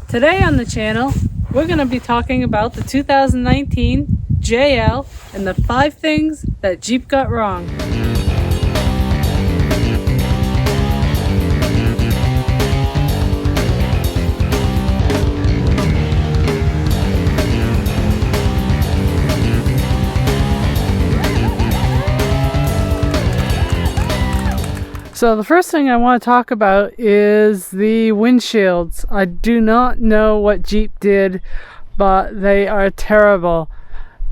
Today on the channel, we're going to be talking about the 2019 JL and the 5 things that Jeep got wrong. So the first thing I want to talk about is the windshields. I do not know what Jeep did, but they are terrible.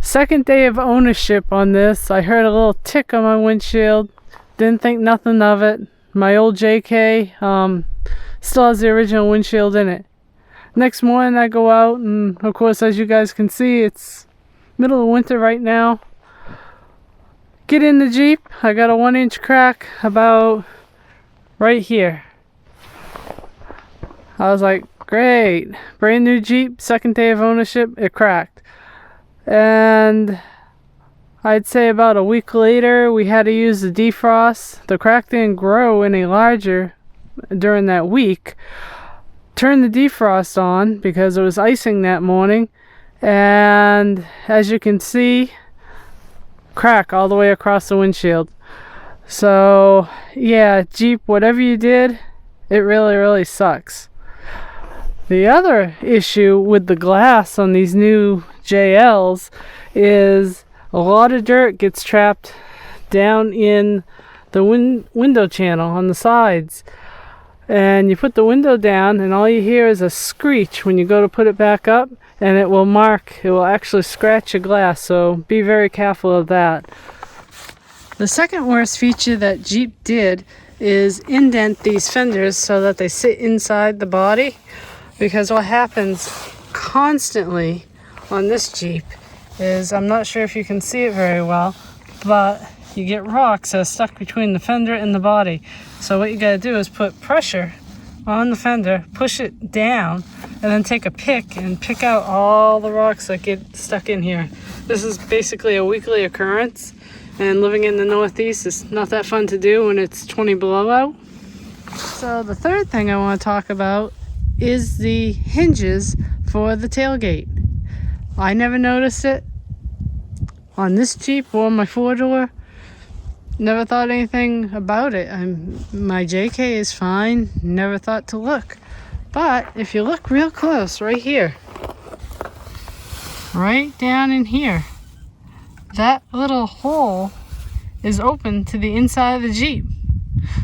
Second day of ownership on this, I heard a little tick on my windshield. Didn't think nothing of it. My old JK still has the original windshield in it. Next morning I go out, and of course, as you guys can see, it's middle of winter right now. Get in the Jeep. I got a 1-inch crack about right here. I was like, great, brand new Jeep, second day of ownership, it cracked. And I'd say about a week later we had to use the defrost. The crack didn't grow any larger during that week. Turned the defrost on because it was icing that morning, and as you can see, crack all the way across the windshield. So yeah, Jeep, whatever you did, it really sucks. The other issue with the glass on these new JLs is a lot of dirt gets trapped down in the window channel on the sides, and you put the window down and all you hear is a screech when you go to put it back up, and it will actually scratch your glass, so be very careful of that. The second worst feature that Jeep did is indent these fenders so that they sit inside the body, because what happens constantly on this Jeep is, I'm not sure if you can see it very well, but you get rocks that are stuck between the fender and the body. So what you gotta do is put pressure on the fender, push it down, and then take a pick and pick out all the rocks that get stuck in here. This is basically a weekly occurrence, and living in the Northeast is not that fun to do when it's 20 below out. So the third thing I want to talk about is the hinges for the tailgate. I never noticed it on this Jeep or my 4-door. Never thought anything about it. My JK is fine, never thought to look. But if you look real close right here, right down in here, that little hole is open to the inside of the Jeep.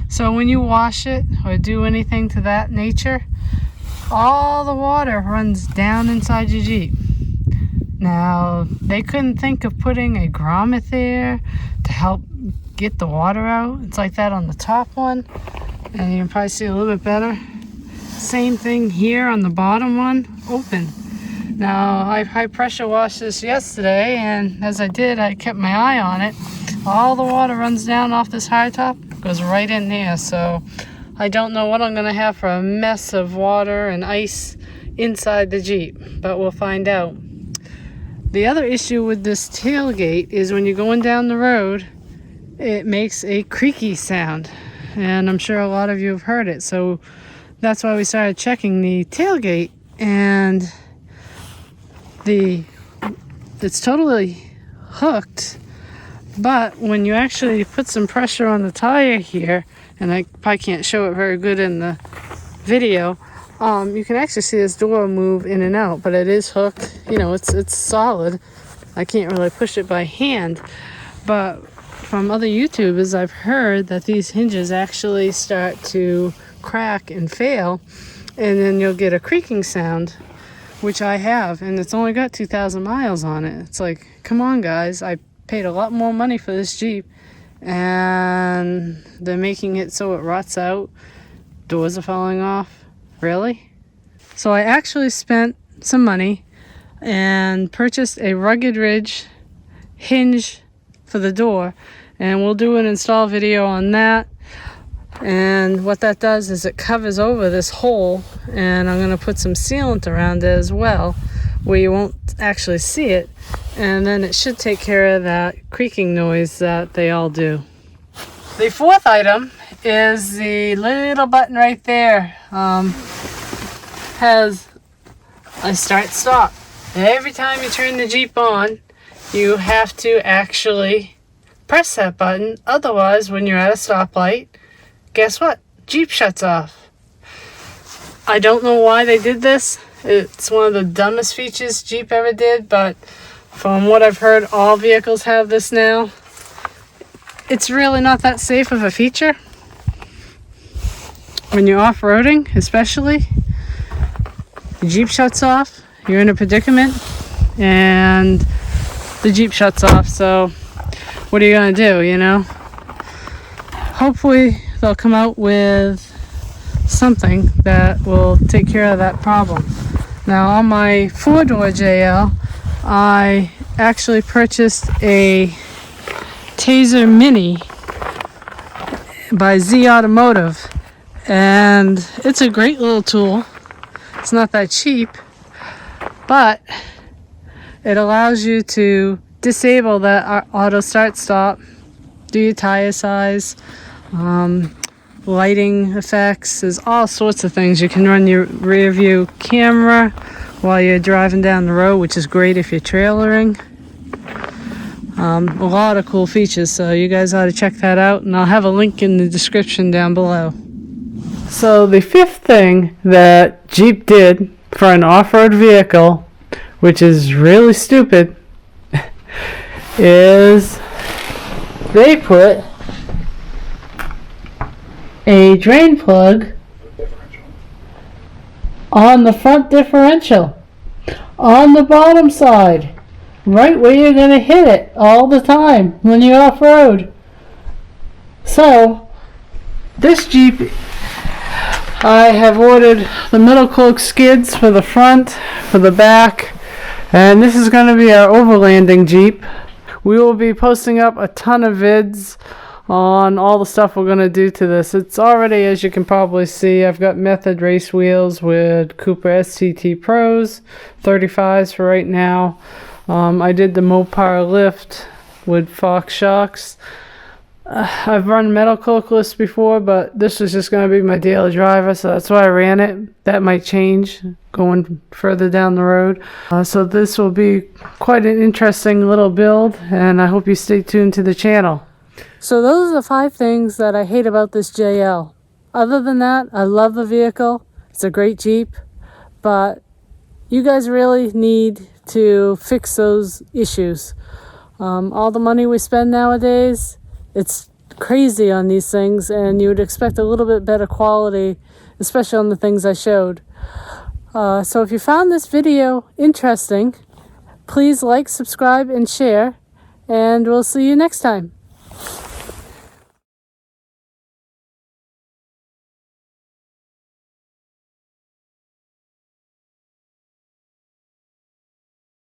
So when you wash it or do anything to that nature, all the water runs down inside your Jeep. Now, they couldn't think of putting a grommet there to help get the water out. It's like that on the top one, and you can probably see a little bit better. Same thing here on the bottom one, open. Now, I high pressure washed this yesterday, and as I did, I kept my eye on it. All the water runs down off this high top, goes right in there, so I don't know what I'm gonna have for a mess of water and ice inside the Jeep, but we'll find out. The other issue with this tailgate is when you're going down the road, it makes a creaky sound, and I'm sure a lot of you have heard it, so that's why we started checking the tailgate, and it's totally hooked, but when you actually put some pressure on the tire here, and I probably can't show it very good in the video, you can actually see this door move in and out, but it is hooked. You know, it's solid. I can't really push it by hand, but from other YouTubers I've heard that these hinges actually start to crack and fail, and then you'll get a creaking sound, which I have, and it's only got 2,000 miles on it. It's like, come on guys, I paid a lot more money for this Jeep, and they're making it so it rots out, doors are falling off. Really? So I actually spent some money and purchased a Rugged Ridge hinge for the door, and we'll do an install video on that. And what that does is it covers over this hole, and I'm going to put some sealant around it as well, where you won't actually see it, and then it should take care of that creaking noise that they all do. The fourth item is the little button right there. Has a start-stop. Every time you turn the Jeep on, you have to actually press that button. Otherwise, when you're at a stoplight, guess what? Jeep shuts off. I don't know why they did this. It's one of the dumbest features Jeep ever did, but from what I've heard, all vehicles have this now. It's really not that safe of a feature. When you're off-roading, especially, the Jeep shuts off, you're in a predicament, and the Jeep shuts off, so what are you gonna do, you know? Hopefully they'll come out with something that will take care of that problem. Now on my 4-door JL, I actually purchased a Tazer Mini by Z Automotive, and it's a great little tool. It's not that cheap, but it allows you to disable that auto start stop, do your tire size, lighting effects. There's all sorts of things. You can run your rear view camera while you're driving down the road, which is great if you're trailering. A lot of cool features, so you guys ought to check that out, and I'll have a link in the description down below. So the fifth thing that Jeep did for an off-road vehicle, which is really stupid, is they put a drain plug on the front differential, on the bottom side, right where you're going to hit it all the time when you're off-road. So this Jeep, I have ordered the middle cloak skids for the front, for the back, and this is going to be our overlanding Jeep. We will be posting up a ton of vids on all the stuff we're going to do to this. It's already, as you can probably see, I've got Method race wheels with Cooper STT Pros, 35s for right now. I did the Mopar lift with Fox shocks. I've run metal cloakless before, but this was just going to be my daily driver, so that's why I ran it. That might change going further down the road. So this will be quite an interesting little build, and I hope you stay tuned to the channel. So those are the 5 things that I hate about this JL. Other than that, I love the vehicle. It's a great Jeep, but you guys really need to fix those issues. All the money we spend nowadays, it's crazy on these things, and you would expect a little bit better quality, especially on the things I showed. So if you found this video interesting, please like, subscribe, and share, and we'll see you next time.